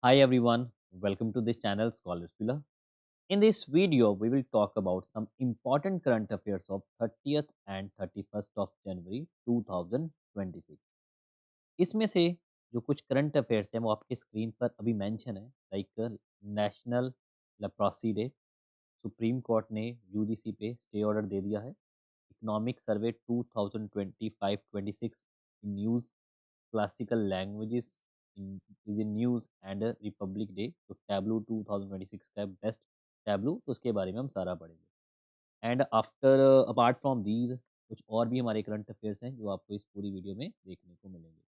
Hi everyone, welcome to this channel Scholars Villa. In this video, we will talk about some important current affairs of 30th and 31st of January 2026. इसमें से जो कुछ current affairs हैं वो आपके screen पर अभी mention है like national leprosy day, supreme court ने यूजीसी पे स्टे ऑर्डर दे दिया है, economic survey 2025-26 in news, classical languages in news and Republic day. तो टैब्लू 2026 का बेस्ट टैब्लू, तो उसके बारे में हम सारा पढ़ेंगे। And after apart from these कुछ और भी हमारे करंट अफेयर्स हैं जो आपको इस पूरी वीडियो में देखने को मिलेंगे।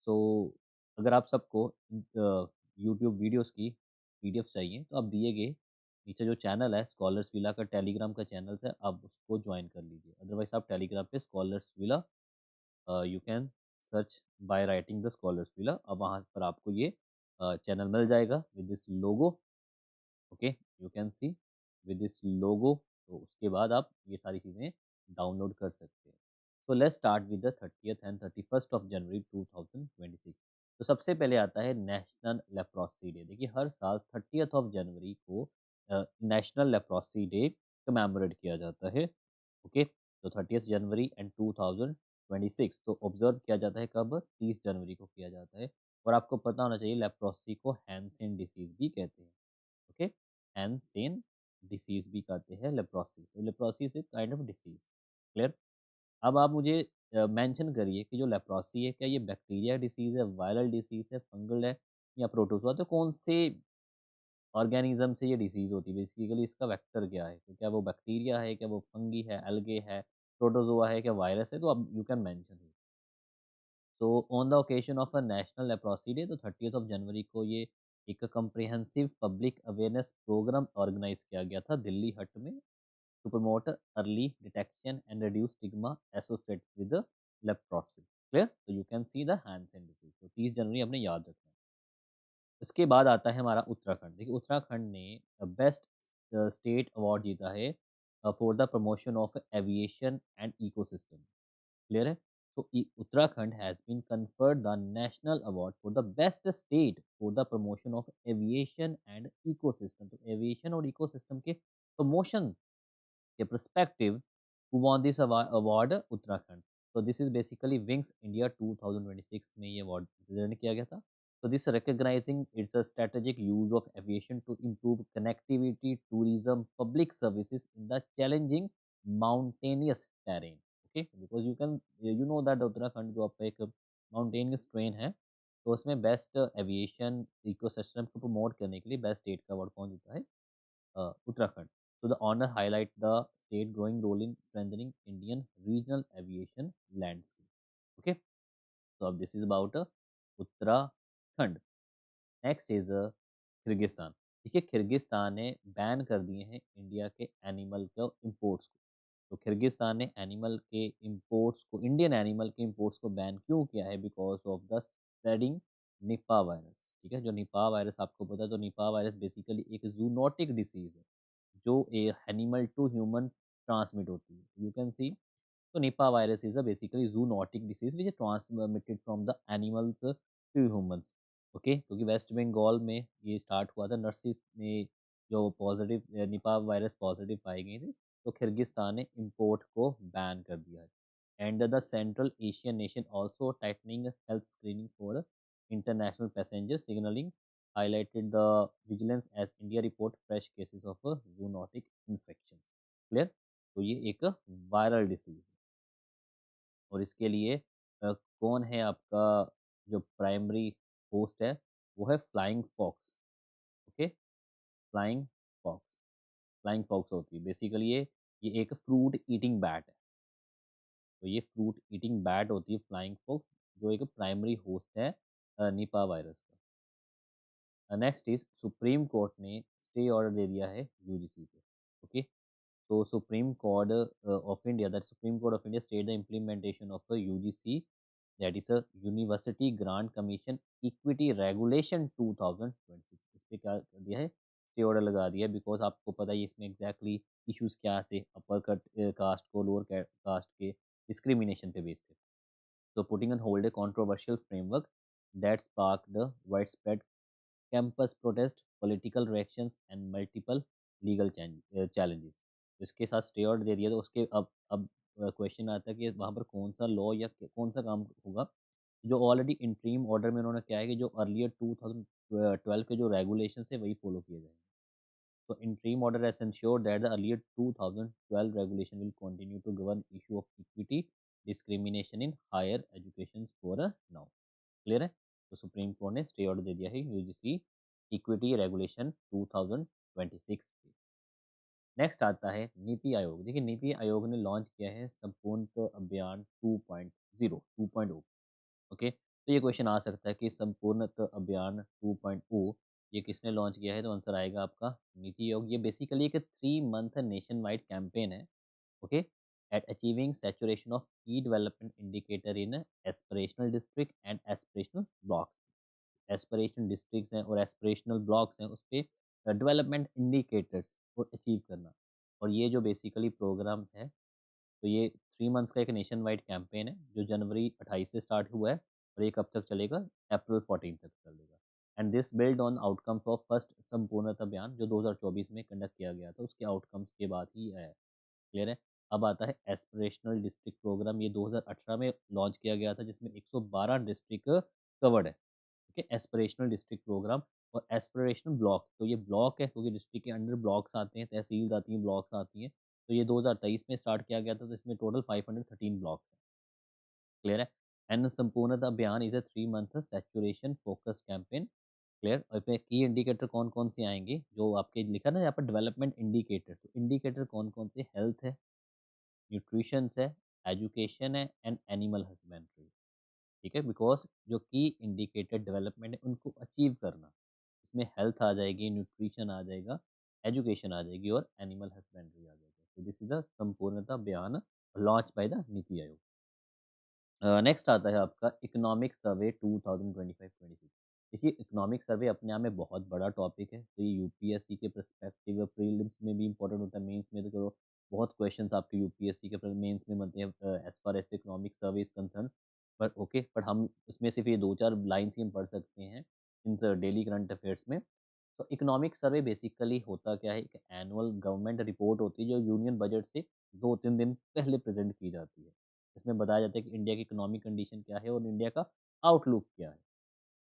सो अगर आप सबको यूट्यूब वीडियोस की पीडीएफ चाहिए तो आप दिए गए नीचे जो चैनल है स्कॉलर्स विला का, टेलीग्राम का चैनल है, आप उसको ज्वाइन कर लीजिए। अदरवाइज आप टेलीग्राम पे scholars villa you can search by writing the scholars villa. अब वहाँ पर आपको ये चैनल मिल जाएगा with this logo. Okay, you can C with this लोगो। तो उसके बाद आप ये सारी चीज़ें डाउनलोड कर सकते हैं। So let's start with the 30th and 31st of January 2026। तो सबसे पहले आता है नेशनल लेप्रोसी डे। देखिए हर साल 30th ऑफ जनवरी को नेशनल लेप्रोसी डे कमेमोरेट किया जाता है। ओके, तो 30th जनवरी एंड 2026 तो ऑब्जर्व किया जाता है कब? 30 जनवरी को किया जाता है। और आपको पता होना चाहिए लेप्रोसी को हैंसेन डिसीज भी कहते हैं। ओके, हैंसेन डिसीज भी कहते हैं लेप्रोसी। तो leprosy is a kind of disease. Clear? अब आप मुझे मेंशन करिए कि जो लेप्रोसी है क्या ये बैक्टीरिया डिसीज है, वायरल डिसीज है, फंगल है या प्रोटोजोआ। तो कौन से ऑर्गेनिज्म से ये डिसीज होती है? बेसिकली इसका वेक्टर क्या है? तो क्या वो बैक्टीरिया है, क्या वो फंगी है, एल्गे है, प्रोटोजोआ है, क्या वायरस है? तो अब यू कैन मेंशन। तो on the occasion of a national leprosy day, तो 30th ऑफ जनवरी को ये एक comprehensive public awareness programme organise किया गया था दिल्ली हट में, to promote early detection and reduce stigma associated with leprosy. Clear? तो you can see the hands and disease. तो 30 जनवरी हमने याद रखना है। इसके बाद आता है हमारा उत्तराखंड। देखिए उत्तराखंड ने बेस्ट स्टेट अवार्ड जीता है for the promotion of aviation and ecosystem. Clear है? तो Uttarakhand has been conferred the national award for the best state for the promotion of aviation and ecosystem. तो एविएशन और इकोसिस्टम के प्रमोशन के perspective, who won this award? Uttarakhand. तो this is basically wings India 2026 में ये award present किया गया था। तो this recognising it's a strategic use of aviation to improve connectivity, tourism, public services in the challenging mountainous terrain. Okay, because you know that Uttarakhand जो आपका एक mountainous train है, तो उसमें बेस्ट एविएशन इकोसिस्टम को प्रमोट करने के लिए बेस्ट स्टेट का अवार्ड कौन जीता है? Uttarakhand. So the honor highlight the state growing role in strengthening Indian regional aviation landscape. Okay, so this is about Uttarakhand. Next is Kyrgyzstan. देखिए Kyrgyzstan ने बैन कर दिए हैं इंडिया के एनिमल के इम्पोर्ट्स को। तो किर्गिस्तान ने एनिमल के इम्पोर्ट्स को, इंडियन एनिमल के इम्पोर्ट्स को बैन क्यों किया है? Because of the spreading Nipah virus. ठीक है, जो निपा वायरस आपको पता है, तो निपा वायरस बेसिकली एक जूनोटिक डिसीज है जो a animal to human transmit होती है। यू कैन सी, तो Nipah virus is a basically zoonotic disease which is transmitted from the animals to humans. Okay, क्योंकि वेस्ट बंगाल में ये स्टार्ट हुआ था, नर्सिस में जो पॉजिटिव निपा वायरस पॉजिटिव पाई गई थी, तो किर्गिस्तान ने इम्पोर्ट को बैन कर दिया है। And the central Asian nation also tightening health screening for international passenger signalling highlighted the vigilance as India report fresh cases of a zoonotic infection. Clear? तो ये एक वायरल डिसीज है। और इसके लिए कौन है आपका जो प्राइमरी होस्ट है? वो है flying fox. Okay, flying fox. Flying fox होती है बेसिकली ये एक फ्रूट ईटिंग बैट है। तो ये फ्रूट ईटिंग बैट होती है फ्लाइंग फॉक्स, जो एक प्राइमरी होस्ट है निपा वायरस का। नेक्स्ट इज सुप्रीम कोर्ट ने स्टे ऑर्डर दे दिया है यूजीसी पे। ओके, तो supreme court of India, that supreme court of India state the implementation of UGC, that is a university grant commission equity regulation 2026। इस पे क्या कर दिया है? स्टे ऑर्डर लगा दिया है। बिकॉज आपको पता है इसमें एग्जैक्टली इश्यूज क्या से अपर कट कास्ट को लोअर कास्ट के डिस्क्रिमिनेशन पे बेस्ड थे। तो putting on hold a controversial framework that sparked wide spread campus protest, political reactions and multiple legal challenges. इसके साथ स्टे ऑर्डर दे दिया, तो उसके अब क्वेश्चन आता है कि वहाँ पर कौन सा लॉ या कौन सा काम होगा जो ऑलरेडी इंट्रीम ऑर्डर में उन्होंने क्या है कि जो अर्लियर 2012 के जो रेगुलेशन है वही फॉलो किए जाएंगे। So interim order has ensured that the earlier 2012 regulation will continue to govern issue of equity discrimination in higher education for now. Clear है? तो सुप्रीम कोर्ट ने स्टे ऑर्डर दे दिया है यूजीसी इक्विटी रेगुलेशन 2026 पे। Next आता है नीति आयोग। देखिए नीति आयोग ने लॉन्च किया है संपूर्ण अभियान 2.0 2.0। ओके, तो ये क्वेश्चन आ सकता है कि संपूर्ण अभियान 2.0 ये किसने लॉन्च किया है, तो आंसर आएगा आपका नीति आयोग। ये बेसिकली एक 3 मंथ नेशन वाइड कैंपेन है। Okay, at achieving saturation of key development indicator in aspirational district and aspirational blocks. Aspirational districts हैं और एस्पिरेशनल ब्लॉक्स हैं, उस पर डेवलपमेंट इंडिकेटर्स को अचीव करना। और ये जो बेसिकली प्रोग्राम है, तो ये 3 मंथ्स का एक नेशन वाइड कैंपेन है जो जनवरी 28 से स्टार्ट हुआ है और ये कब तक चलेगा, अप्रैल 14 तक चलेगा। And this build on outcomes of first संपूर्णता अभियान जो 2024 में कंडक्ट किया गया था, उसके आउटकम्स के बाद ही है। क्लियर है? अब आता है एस्पिरेशनल डिस्ट्रिक्ट प्रोग्राम। ये 2018 में लॉन्च किया गया था जिसमें 112 डिस्ट्रिक्ट कवर्ड है। ठीक है, एस्पिरेशनल डिस्ट्रिक्ट प्रोग्राम। और एस्पिरेशनल ब्लॉक, तो ये ब्लॉक है क्योंकि डिस्ट्रिक्ट के अंडर ब्लॉक्स आते हैं, तहसील्स आती हैं, ब्लॉक्स आती हैं। तो ये 2023 में स्टार्ट किया गया था, तो इसमें टोटल 513 ब्लॉक्स हैं। क्लियर है? एंड संपूर्णता अभियान is a 3 month saturation focus campaign. Clear? और इसमें की इंडिकेटर कौन कौन से आएंगे, जो आपके लिखा ना यहाँ पर डेवलपमेंट इंडिकेटर, तो इंडिकेटर कौन कौन से, हेल्थ है, न्यूट्रिशन है, एजुकेशन है एंड एनिमल हस्बेंड्री। ठीक है, बिकॉज जो की इंडिकेटेड डेवलपमेंट है उनको अचीव करना, इसमें हेल्थ आ जाएगी, न्यूट्रिशन आ जाएगा, एजुकेशन आ जाएगी और एनिमल हस्बेंड्री आ जाएगा। तो दिस इज द संपूर्णता बयान launch by the NITI Aayog. Next आता है आपका इकोनॉमिक सर्वे 2025-26। देखिए इकोनॉमिक सर्वे अपने आप में बहुत बड़ा टॉपिक है, तो ये यूपीएससी के परस्पेक्टिव प्रीलिम्स में भी इंपॉर्टेंट होता है, मेंस में तो चलो बहुत क्वेश्चंस आपके यूपीएससी के मेंस में बनते हैं as far as economic survey is concern. But okay, but हम उसमें सिर्फ ये 2-4 लाइन्स ही हम पढ़ सकते हैं इन डेली करंट अफेयर्स में। तो इकोनॉमिक सर्वे बेसिकली होता क्या है, एक एनुअल गवर्नमेंट रिपोर्ट होती है जो यूनियन बजट से 2-3 दिन पहले प्रेजेंट की जाती है। इसमें बताया जाता है कि इंडिया की इकोनॉमिक कंडीशन क्या है और इंडिया का आउटलुक क्या है।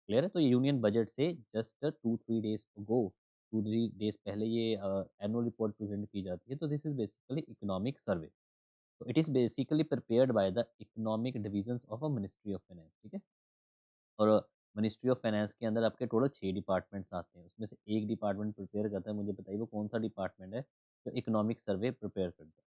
क्लियर है? तो ये यूनियन बजट से जस्ट 2-3 डेज गो, 2-3 डेज पहले ये एनुअल रिपोर्ट प्रेजेंट की जाती है। तो this is basically economic survey. तो it is basically prepared by the economic division of a ministry of finance. ठीक है, और मिनिस्ट्री ऑफ फाइनेंस के अंदर आपके टोटल 6 डिपार्टमेंट्स आते हैं, उसमें से एक डिपार्टमेंट प्रिपेयर करता है। मुझे बताइए वो कौन सा डिपार्टमेंट है जो इकोनॉमिक सर्वे प्रिपेयर करता है।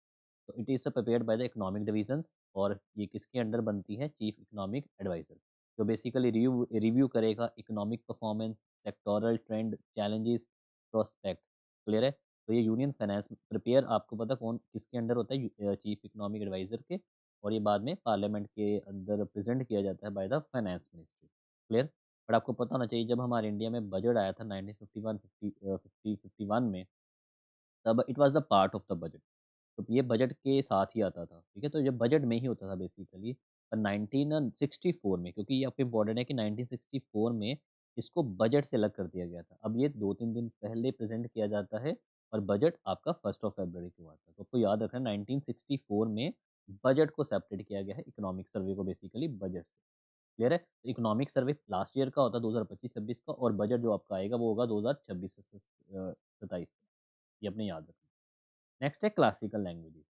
तो it is prepared by the economic divisions, और ये किसके अंडर बनती है, चीफ इकोनॉमिक एडवाइजर, जो बेसिकली रिव्यू रिव्यू करेगा economic performance, sectoral trend, challenges, prospect. Clear है? तो ये यूनियन फाइनेंस प्रिपेयर, आपको पता कौन किसके अंडर होता है, चीफ इकोनॉमिक एडवाइजर के। और ये बाद में पार्लियामेंट के अंदर प्रेजेंट किया जाता है by the finance ministry. Clear? But आपको पता होना चाहिए जब हमारे इंडिया में बजट आया था 1951 में, तब it was the part of the budget. तो ये बजट के साथ ही आता था। ठीक है, तो ये बजट में ही होता था बेसिकली। पर 1964 में, क्योंकि ये आपको इम्पोर्टेंट है कि 1964 में इसको बजट से अलग कर दिया गया था। अब ये 2-3 दिन पहले प्रेजेंट किया जाता है और बजट आपका 1 फरवरी को आता है। तो आपको याद रखना 1964 में बजट को सेपरेट किया गया है, इकोनॉमिक सर्वे को बेसिकली बजट से। क्लियर है? तो इकोनॉमिक सर्वे लास्ट ईयर का होता है 2025-26 का, और बजट जो आपका आएगा वो होगा 2026 से 27 का। ये अपने याद रखना। नेक्स्ट है क्लासिकल लैंग्वेजेस।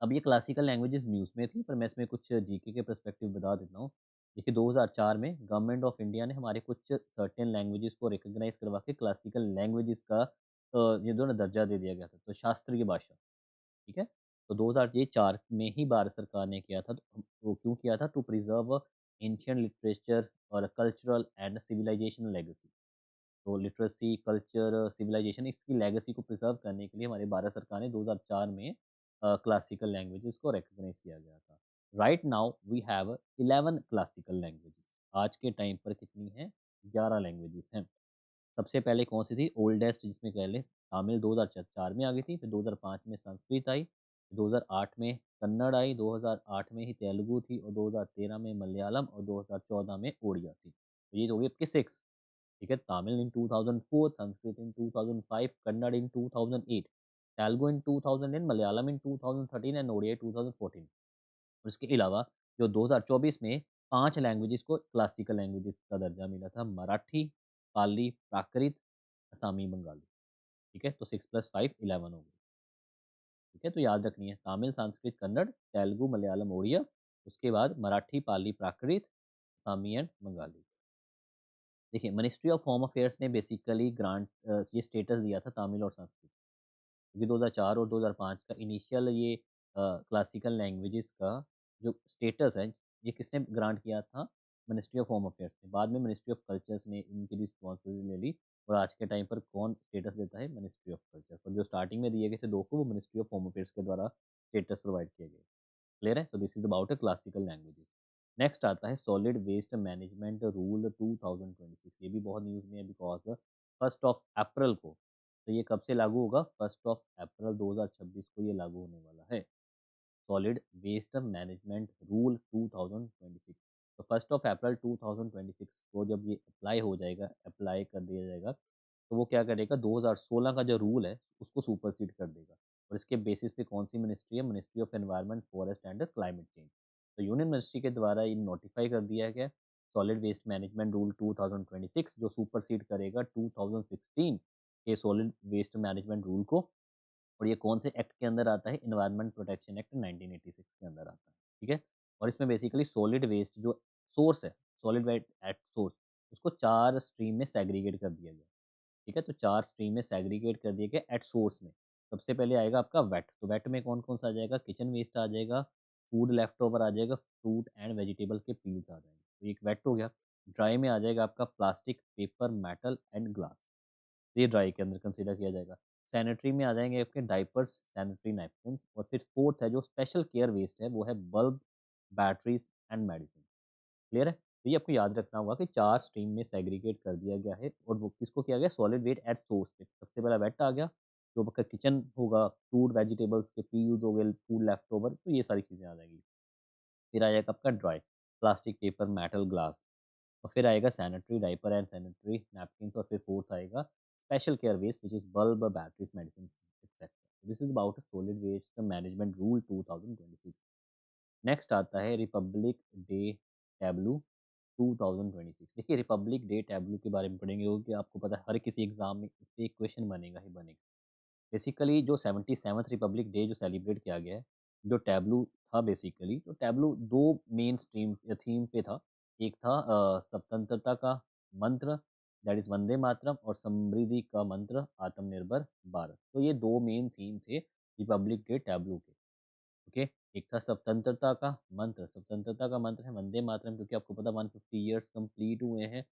अब ये क्लासिकल लैंग्वेजेस न्यूज़ में थी, पर मैं इसमें कुछ जीके के पर्सपेक्टिव बता देता हूँ। देखिए 2004 में गवर्नमेंट ऑफ इंडिया ने हमारे कुछ सर्टेन लैंग्वेजेस को रिकॉग्नाइज करवा के क्लासिकल लैंग्वेजेस का ये दोनों दर्जा दे दिया गया था, तो शास्त्रीय भाषा। ठीक है, तो 2004 में ही भारत सरकार ने किया था। तो वो क्यों किया था, टू प्रिजर्व एंशियंट लिटरेचर और कल्चरल एंड सिविलाइजेशन लेगेसी। तो लिटरेसी, कल्चर, सिविलाइजेशन, इसकी लेगेसी को प्रिजर्व करने के लिए हमारे भारत सरकार ने 2004 में क्लासिकल लैंग्वेजेस को रिकॉग्नाइज किया गया था। Right now we have 11 classical languages. आज के टाइम पर कितनी हैं, 11 लैंग्वेजेस हैं। सबसे पहले कौन सी थी, ओल्डेस्ट, जिसमें कह लें तमिल 2004 में आ गई थी, फिर 2005 में संस्कृत आई, 2008 में कन्नड़ आई, 2008 में ही तेलुगु थी, और 2013 में मलयालम, और 2014 में उड़िया थी। तो ये तो हो गई आपके 6। ठीक है, तमिल इन 2004, संस्कृत इन 2005, कन्नड़ इन 2008, तेलुगु इन 2010, मलयालम इन 2013 एंड ओडिया 2014। और इसके अलावा जो 2024 में 5 लैंग्वेजेस को क्लासिकल लैंग्वेजेस का दर्जा मिला था, मराठी, पाली, प्राकृत, असमी, बंगाली। ठीक है, तो 6 + 5 11 हो गई। ठीक है, तो याद रखनी है तमिल, संस्कृत, कन्नड़, तेलुगु, मलयालम, ओडिया, उसके बाद मराठी, पाली, प्राकृत, असमी एंड बंगाली। देखिए, मिनिस्ट्री ऑफ होम अफेयर्स ने बेसिकली ये स्टेटस दिया था तमिल और संस्कृत, क्योंकि 2004 और 2005 का इनिशियल ये क्लासिकल लैंग्वेजेस का जो स्टेटस है, ये किसने ग्रांट किया था? मिनिस्ट्री ऑफ होम अफेयर्स ने। बाद में मिनिस्ट्री ऑफ कल्चर्स ने इनकी रिस्पॉन्सिबिलिटी ले ली, और आज के टाइम पर कौन स्टेटस देता है? Ministry of culture. और जो स्टार्टिंग में दिए गए थे 2 को, वो मिनिस्ट्री ऑफ होम अफेयर्स के द्वारा स्टेटस प्रोवाइड किए गए। क्लियर है? So this is about a classical languages. Next आता है सॉलिड वेस्ट मैनेजमेंट रूल 2026। ये भी बहुत न्यूज़ में है, बिकॉज 1 अप्रैल को, तो ये कब से लागू होगा? 1 अप्रैल 2026 को ये लागू होने वाला है, सॉलिड वेस्ट मैनेजमेंट रूल 2026। तो 1 अप्रैल 2026 को जब ये अप्लाई कर दिया जाएगा, तो वो क्या करेगा? 2016 का जो रूल है उसको सुपरसीड कर देगा। और इसके बेसिस पे कौन सी मिनिस्ट्री है? Ministry of environment, forest and climate change. तो यूनियन मिनिस्ट्री के द्वारा ये नोटिफाई कर दिया गया सॉलिड वेस्ट मैनेजमेंट रूल 2026, जो सुपरसीड करेगा 2016 के सॉलिड वेस्ट मैनेजमेंट रूल को। और ये कौन से एक्ट के अंदर आता है? एनवायरनमेंट प्रोटेक्शन एक्ट 1986 के अंदर आता है। ठीक है, और इसमें बेसिकली सॉलिड वेस्ट जो सोर्स है, सॉलिड वेस्ट एट सोर्स, उसको 4 स्ट्रीम में सेग्रीगेट कर दिया गया। ठीक है, तो 4 स्ट्रीम में सेग्रीगेट कर दिया गया एट सोर्स में। सबसे पहले आएगा आपका वेट, तो वेट में कौन कौन सा आ जाएगा? किचन वेस्ट आ जाएगा, फूड लेफ्ट ओवर आ जाएगा, फ्रूट एंड वेजिटेबल के पील्स आ जाएंगे, तो एक वेट हो गया। ड्राई में आ जाएगा आपका plastic, paper, metal and glass, ये ड्राई के अंदर कंसीडर किया जाएगा। सैनिटरी में आ जाएंगे आपके डाइपर्स, सैनिटरी नैपकिन, और फिर फोर्थ है जो स्पेशल केयर वेस्ट है, वो है bulb, batteries and medicine. Clear है? तो ये आपको याद रखना होगा कि 4 स्ट्रीम में सेग्रीगेट कर दिया गया है, और वो किसको किया गया? सॉलिड वेट एट सोर्स पे। सबसे पहला वेट आ गया, जो आपका किचन होगा, फ्रूट वेजिटेबल्स के पील्स हो गए, फूड लेफ्ट ओवर, तो ये सारी चीज़ें आ जाएंगी। फिर आ जाएगा आपका dry, plastic, paper, metal, glass. और फिर आएगा sanitary, diaper and sanitary napkins, और फिर फोर्थ आएगा special care waste which is bulb, batteries, medicine etcetera. This is about solid waste management rule 2026। Next आता है रिपब्लिक डे टैब्लू 2026। देखिए, Republic day tableau के बारे में पढ़ेंगे, क्योंकि आपको पता है हर किसी एग्जाम में इस पे एक क्वेश्चन बनेगा ही बनेगा। बेसिकली जो 77th रिपब्लिक डे जो सेलिब्रेट किया गया है, जो टैब्लू था बेसिकली, तो टैब्लू 2 मेन स्ट्रीम थीम पे था। एक था स्वतंत्रता का मंत्र, दैट इज़ वंदे मातरम, और समृद्धि का मंत्र, आत्मनिर्भर भारत। तो ये 2 मेन थीम थे रिपब्लिक डे टैब्लू के। ओके, एक था स्वतंत्रता का मंत्र, स्वतंत्रता का मंत्र है वंदे मातरम, क्योंकि आपको पता 150 ईयर्स कंप्लीट हुए हैं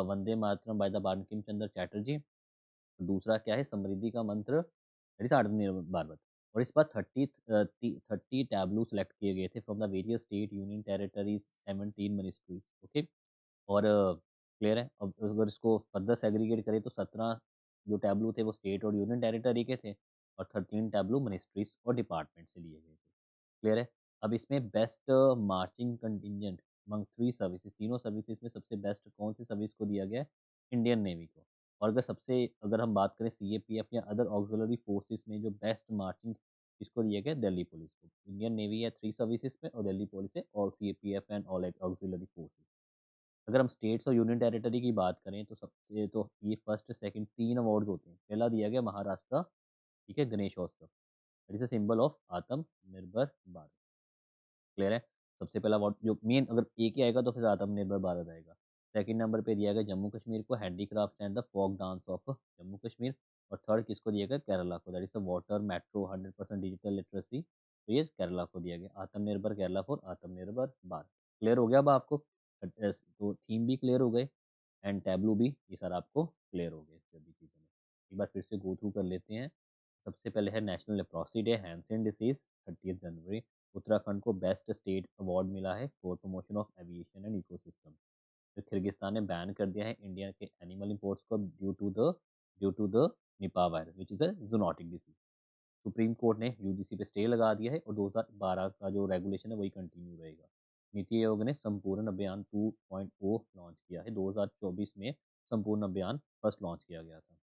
वंदे मातरम बाय द बंकिम चंद्र चैटर्जी। दूसरा क्या है? समृद्धि का मंत्र, दैट इज आत्मनिर्भर भारत। और इस बार 30 टैब्लू सेलेक्ट किए गए थे from the various state, union territories, 17 ministries. Okay, और क्लियर है? अब अगर इसको फर्दर सेग्रीगेट करें, तो 17 जो टैब्लू थे वो स्टेट और यूनियन टेरिटरी के थे, और 13 टैब्लू मिनिस्ट्रीज और डिपार्टमेंट से लिए गए थे। क्लियर है? अब इसमें best marching contingent among 3 services, तीनों सर्विसेज में सबसे बेस्ट कौन सी सर्विस को दिया गया है? इंडियन नेवी को। और अगर हम बात करें सीएपीएफ या अदर ऑक्सिलरी फोर्सेस में, जो बेस्ट मार्चिंग किसको दिया गया? दिल्ली पुलिस को। इंडियन नेवी है 3 सर्विसेज में, और दिल्ली पुलिस है all CAPF and all auxiliary forces. अगर हम स्टेट्स और यूनियन टेरिटरी की बात करें, तो सबसे तो ये फर्स्ट सेकंड 3 अवार्ड्स होते हैं। पहला दिया गया महाराष्ट्र, ठीक है, Ganeshotsav, it is a symbol of आत्मनिर्भर भारत। क्लियर है? सबसे पहला अवार्ड जो मेन, अगर एक ही आएगा तो फिर आत्मनिर्भर भारत आएगा। सेकंड नंबर पे दिया गया जम्मू कश्मीर को, handicraft and the folk dance of Jammu Kashmir. और थर्ड किसको दिया गया? केरला को, that is a water metro 100% digital literacy, तो ये केरला को दिया गया। आत्मनिर्भर केरला फॉर आत्मनिर्भर भारत। क्लियर हो गया अब आपको? तो थीम भी क्लियर हो गए, एंड टैब्लू भी, ये सारा आपको क्लियर हो गया सभी चीज़ों में। एक बार फिर से गो थ्रू कर लेते हैं। सबसे पहले है national leprosy day, Hansen disease 30 जनवरी। उत्तराखंड को बेस्ट स्टेट अवार्ड मिला है for promotion of aviation and ecosystem. फिर किर्गिस्तान ने बैन कर दिया है इंडिया के एनिमल इंपोर्ट्स को due to the Nipah virus which is a zoonotic disease. Supreme court ने यूजीसी पे स्टे लगा दिया है, और 2012 का जो रेगुलेशन है वही कंटिन्यू रहेगा। नीति आयोग ने संपूर्ण अभियान 2.0 लॉन्च किया है 2024 में। संपूर्ण अभियान फर्स्ट लॉन्च किया गया था।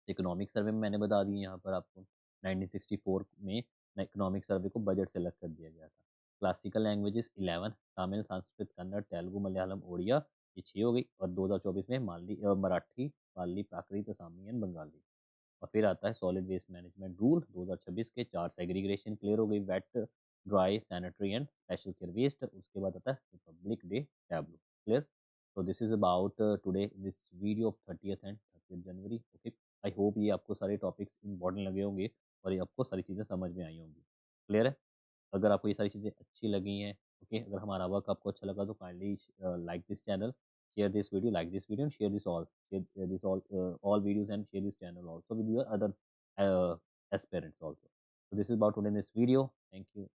इकोनॉमिक सर्वे में मैंने बता दी यहाँ पर आपको 1964 में इकोनॉमिक सर्वे को बजट से अलग कर दिया गया था। क्लासिकल लैंग्वेजेस 11 तमिल, संस्कृत, कन्नड़, तेलुगु, मलयालम, ओडिया, ये 6 हो गई। और 2024 में मराठी, पाली, प्राकृत, असामी एंड बंगाली। और फिर आता है सॉलिड वेस्ट मैनेजमेंट रूल 2026 के 4 सेग्रीगेशन क्लियर हो गई, wet, dry, sanitary and special care waste. उसके बाद आता है रिपब्लिक डे टैब्लू, क्लियर। तो this is about today this video of 30th and 30th January. Okay, I hope ये आपको सारे टॉपिक्स इंपॉर्टेंट लगे होंगे और ये आपको सारी चीज़ें समझ में आई होंगी, क्लियर है। अगर आपको ये सारी चीज़ें अच्छी लगी हैं, ओके, अगर हमारा वर्क आपको अच्छा लगा तो kindly like this channel, share this video, like this video, and share this all videos, and share this channel also with your other aspirants also. So this is about today in this video. Thank you.